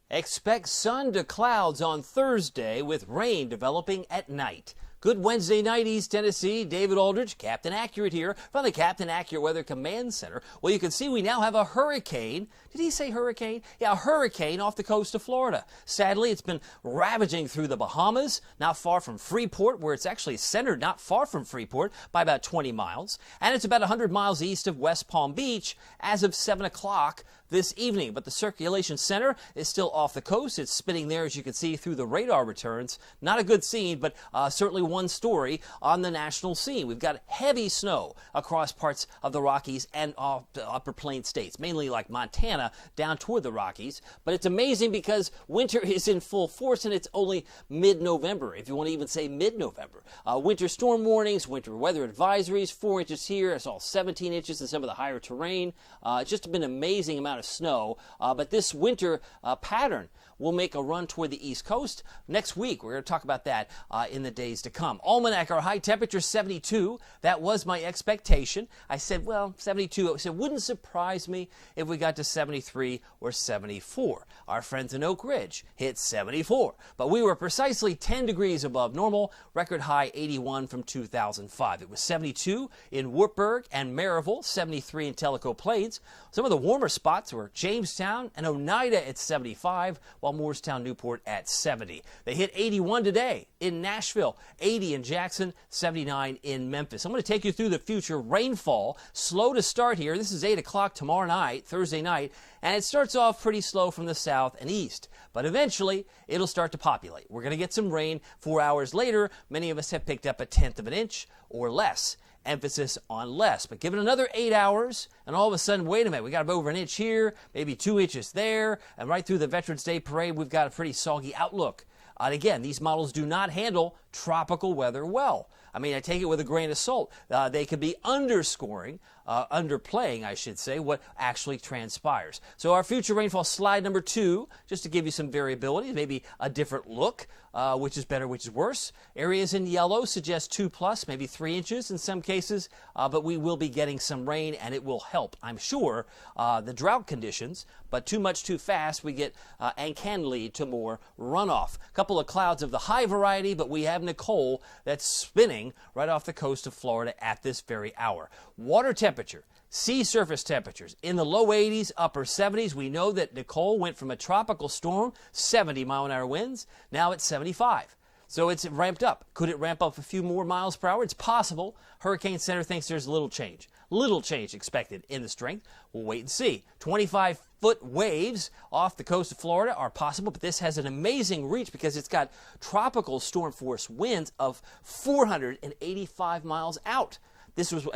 Expect sun to clouds on Thursday with rain developing at night. Good Wednesday night, East Tennessee. David Aldridge, Captain Accurate here from the Captain Accurate Weather Command Center. Well, you can see we now have a hurricane. Did he say hurricane? Yeah, a hurricane off the coast of Florida. Sadly, it's been ravaging through the Bahamas, not far from Freeport, where it's actually centered not far from Freeport by about 20 miles. And it's about 100 miles east of West Palm Beach as of 7 o'clock this evening. But the circulation center is still off the coast. It's spinning there, as you can see, through the radar returns. Not a good scene, but certainly one story on the national scene. We've got heavy snow across parts of the Rockies and upper plain states, mainly like Montana down toward the Rockies. But it's amazing because winter is in full force and it's only mid-November, if you want to even say mid-November. Winter storm warnings, winter weather advisories, 4 inches here. It's all 17 inches in some of the higher terrain. It's just been an amazing amount of snow, but this winter pattern will make a run toward the East Coast next week. We're going to talk about that in the days to come. Almanac, our high temperature 72. That was my expectation. I said, well, 72. I said, wouldn't surprise me if we got to 73 or 74. Our friends in Oak Ridge hit 74, but we were precisely 10 degrees above normal. Record high 81 from 2005. It was 72 in Wartburg and Maryville, 73 in Tellico Plains. Some of the warmer spots were Jamestown and Oneida at 75, while Moorestown, Newport at 70. They hit 81 today in Nashville, 80 in Jackson, 79 in Memphis. I'm going to take you through the future rainfall. Slow to start here. This is 8 o'clock tomorrow night, Thursday night, and it starts off pretty slow from the south and east. But eventually, it'll start to populate. We're going to get some rain 4 hours later. Many of us have picked up 1/10 of an inch or less. Emphasis on less. But give it another 8 hours, and all of a sudden, wait a minute, we got over an inch here, maybe 2 inches there, and right through the Veterans Day Parade, we've got a pretty soggy outlook. And again, these models do not handle tropical weather well. I mean, I take it with a grain of salt. They could be underscoring, underplaying, I should say, what actually transpires. So our future rainfall slide number 2, just to give you some variability, maybe a different look, which is better, which is worse. Areas in yellow suggest 2+, maybe 3 inches in some cases, but we will be getting some rain, and it will help, I'm sure, the drought conditions. But too much too fast, we get and can lead to more runoff. A couple of clouds of the high variety, but we have Nicole that's spinning right off the coast of Florida at this very hour. Water temperature, sea surface temperatures in the low 80s, upper 70s. We know that Nicole went from a tropical storm, 70-mile-an-hour winds, now it's 75. So it's ramped up. Could it ramp up a few more miles per hour? It's possible. Hurricane Center thinks there's little change. Little change expected in the strength. We'll wait and see. 25-foot waves off the coast of Florida are possible, but this has an amazing reach because it's got tropical storm force winds of 485 miles out. This was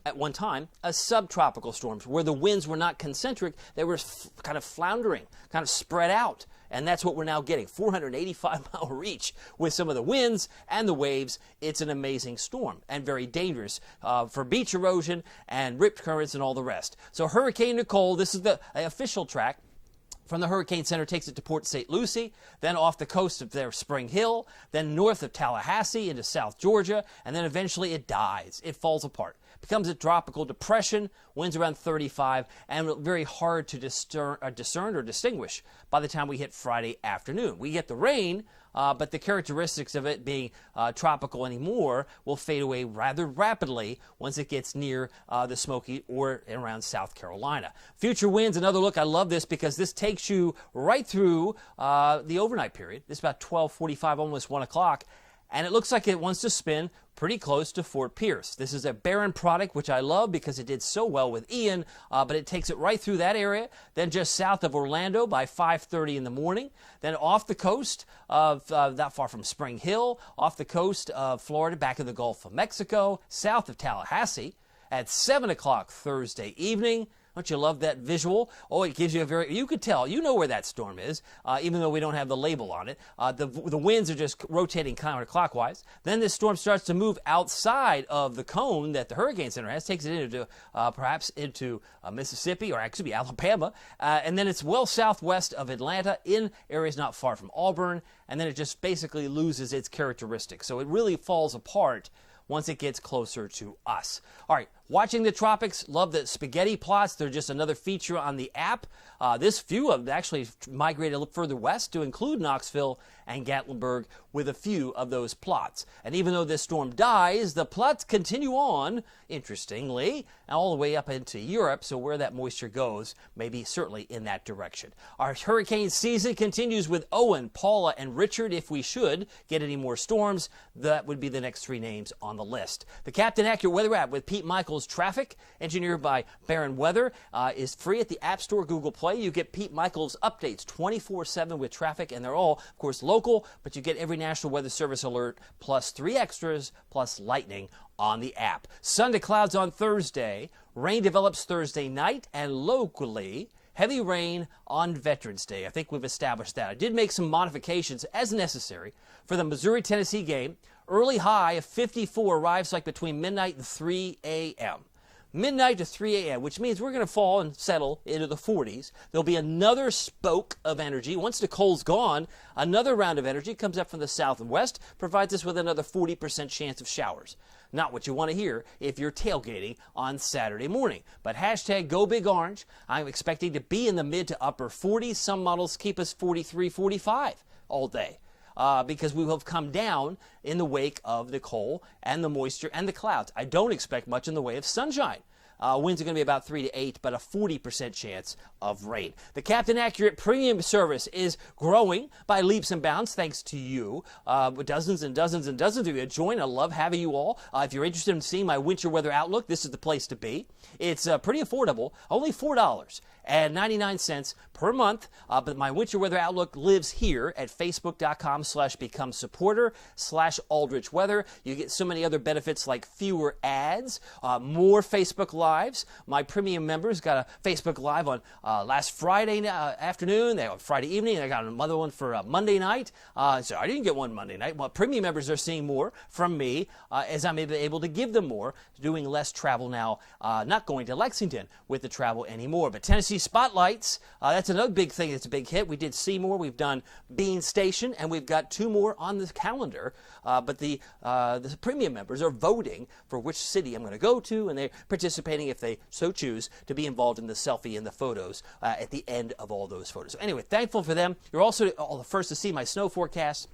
at one time, a subtropical storm where the winds were not concentric. They were kind of floundering, kind of spread out. And that's what we're now getting, 485-mile reach with some of the winds and the waves. It's an amazing storm and very dangerous for beach erosion and rip currents and all the rest. So Hurricane Nicole, this is the official track from the Hurricane Center, takes it to Port St. Lucie, then off the coast of their Spring Hill, then north of Tallahassee into South Georgia, and then eventually it dies. It falls apart. Becomes a tropical depression, winds around 35, and very hard to discern or distinguish by the time we hit Friday afternoon. We get the rain, but the characteristics of it being tropical anymore will fade away rather rapidly once it gets near the Smoky or around South Carolina. Future winds, another look. I love this because this takes you right through the overnight period. This is about 12:45, almost 1 o'clock. And it looks like it wants to spin pretty close to Fort Pierce. This is a barren product, which I love because it did so well with Ian, but it takes it right through that area, then just south of Orlando by 5:30 in the morning, then off the coast of, not far from Spring Hill, off the coast of Florida, back in the Gulf of Mexico, south of Tallahassee at 7 o'clock Thursday evening. Don't you love that visual? Oh, it gives you you could tell, you know where that storm is, even though we don't have the label on it. The winds are just rotating counterclockwise. Then this storm starts to move outside of the cone that the Hurricane Center has, takes it into, perhaps into Mississippi, or actually Alabama, and then it's well southwest of Atlanta in areas not far from Auburn, and then it just basically loses its characteristics. So it really falls apart once it gets closer to us. All right, Watching the tropics, love the spaghetti plots. They're just another feature on the app. This few of them actually migrated a little further west to include Knoxville and Gatlinburg with a few of those plots. And even though this storm dies, the plots continue on, interestingly, all the way up into Europe. So where that moisture goes may be certainly in that direction. Our hurricane season continues with Owen, Paula, and Richard. If we should get any more storms, that would be the next three names on the list. The Captain Accurate Weather app with Pete Michaels Traffic, engineered by Barron Weather, is free at the App Store, Google Play. You get Pete Michaels updates 24/7 with traffic, and they're all, of course, local, but you get every National Weather Service alert plus 3 extras plus lightning on the app. Sun to clouds on Thursday. Rain develops Thursday night, and locally, heavy rain on Veterans Day. I think we've established that. I did make some modifications as necessary for the Missouri-Tennessee game. Early high of 54 arrives like between midnight and 3 a.m. Midnight to 3 a.m., which means we're going to fall and settle into the 40s. There'll be another spoke of energy. Once the cold's gone, another round of energy comes up from the south and west, provides us with another 40% chance of showers. Not what you want to hear if you're tailgating on Saturday morning. But hashtag Go Big Orange. I'm expecting to be in the mid to upper 40s. Some models keep us 43, 45 all day. Because we will have come down in the wake of the cold and the moisture and the clouds. I don't expect much in the way of sunshine. Winds are going to be about 3 to 8, but a 40% chance of rain. The Captain Accurate Premium service is growing by leaps and bounds thanks to you. Dozens and dozens and dozens of you join. I love having you all. If you're interested in seeing my winter weather outlook, this is the place to be. It's pretty affordable, only $4.99 per month. But my winter weather outlook lives here at facebook.com/become supporter/Aldrich Weather. You get so many other benefits like fewer ads, more Facebook Lives. My premium members got a Facebook Live on last Friday afternoon. They have Friday evening. And I got another one for Monday night. So I didn't get one Monday night. Well, premium members are seeing more from me as I'm able to give them more, doing less travel now, not going to Lexington with the travel anymore. But Tennessee Spotlights, that's another big thing. It's a big hit. We did Seymour. We've done Bean Station, and we've got 2 more on the calendar. But the premium members are voting for which city I'm going to go to, and they're participating if they so choose to be involved in the selfie and the photos at the end of all those photos. So anyway, thankful for them. You're also all the first to see my snow forecast.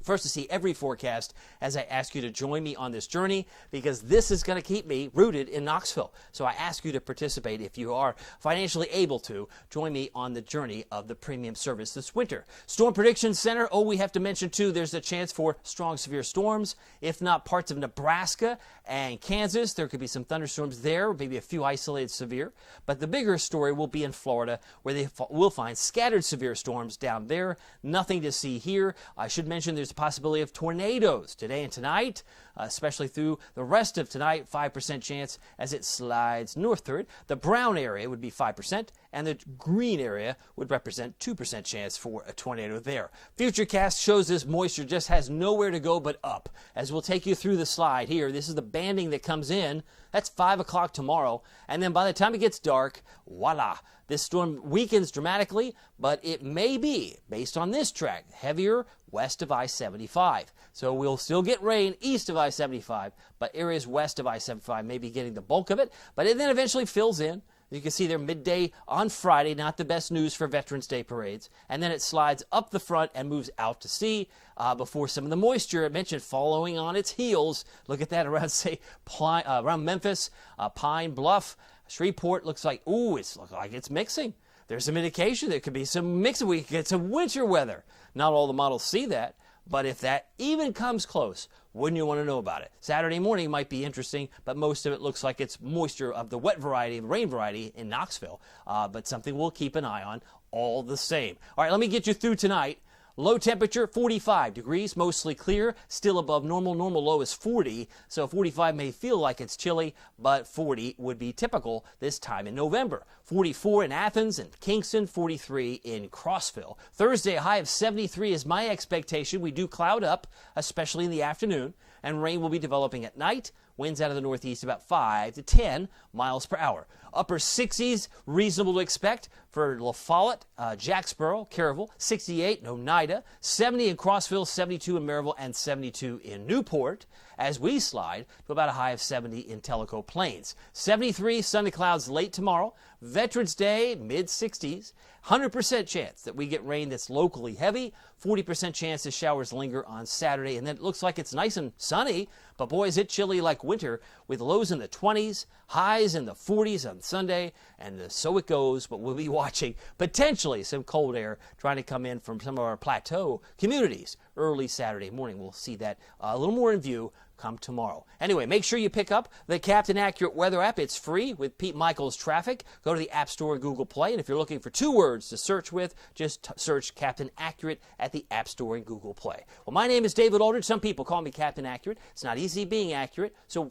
First to see every forecast as I ask you to join me on this journey, because this is going to keep me rooted in Knoxville. So I ask you to participate if you are financially able to. Join me on the journey of the premium service this winter. Storm Prediction Center. Oh, we have to mention too, there's a chance for strong severe storms. If not parts of Nebraska and Kansas, there could be some thunderstorms there, maybe a few isolated severe. But the bigger story will be in Florida, where they will find scattered severe storms down there. Nothing to see here. I should mention there's possibility of tornadoes today and tonight, especially through the rest of tonight. 5% chance as it slides northward. The brown area would be 5%, and the green area would represent 2% chance for a tornado there. Futurecast shows this moisture just has nowhere to go but up. As we'll take you through the slide here, this is the banding that comes in. That's 5 o'clock tomorrow, and then by the time it gets dark, voila, this storm weakens dramatically, but it may be, based on this track, heavier west of I-75. So we'll still get rain east of I-75, but areas west of I-75 may be getting the bulk of it, but it then eventually fills in. You can see there midday on Friday, not the best news for Veterans Day parades. And then it slides up the front and moves out to sea before some of the moisture I mentioned following on its heels. Look at that around, say, around Memphis, Pine Bluff, Shreveport. Looks like, it's mixing. There's some indication there could be some mixing. We could get some winter weather. Not all the models see that, but if that even comes close, wouldn't you want to know about it? Saturday morning might be interesting, but most of it looks like it's moisture of the wet variety, rain variety in Knoxville, but something we'll keep an eye on all the same. All right, let me get you through tonight. Low temperature, 45 degrees, mostly clear, still above normal. Normal low is 40, so 45 may feel like it's chilly, but 40 would be typical this time in November. 44 in Athens and Kingston, 43 in Crossville. Thursday, a high of 73 is my expectation. We do cloud up, especially in the afternoon, and rain will be developing at night. Winds out of the northeast about 5 to 10 miles per hour. Upper 60s, reasonable to expect for La Follette, Jacksboro, Caryville, 68 in Oneida, 70 in Crossville, 72 in Maryville, and 72 in Newport. as we slide to about a high of 70 in Tellico Plains. 73 sunny clouds late tomorrow. Veterans Day, mid-60s. 100% chance that we get rain that's locally heavy. 40% chance the showers linger on Saturday. And then it looks like it's nice and sunny, but boy, is it chilly like winter with lows in the 20s, highs in the 40s on Sunday. And so it goes, but we'll be watching potentially some cold air trying to come in from some of our plateau communities early Saturday morning. We'll see that a little more in view come tomorrow. Anyway, make sure you pick up the Captain Accurate weather app. It's free with Pete Michaels Traffic. Go to the App Store and Google Play. And if you're looking for 2 words to search with, just search Captain Accurate at the App Store and Google Play. Well, my name is David Aldridge. Some people call me Captain Accurate. It's not easy being accurate, so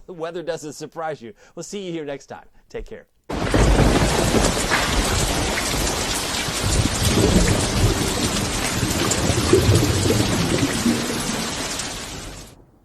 the weather doesn't surprise you. We'll see you here next time. Take care.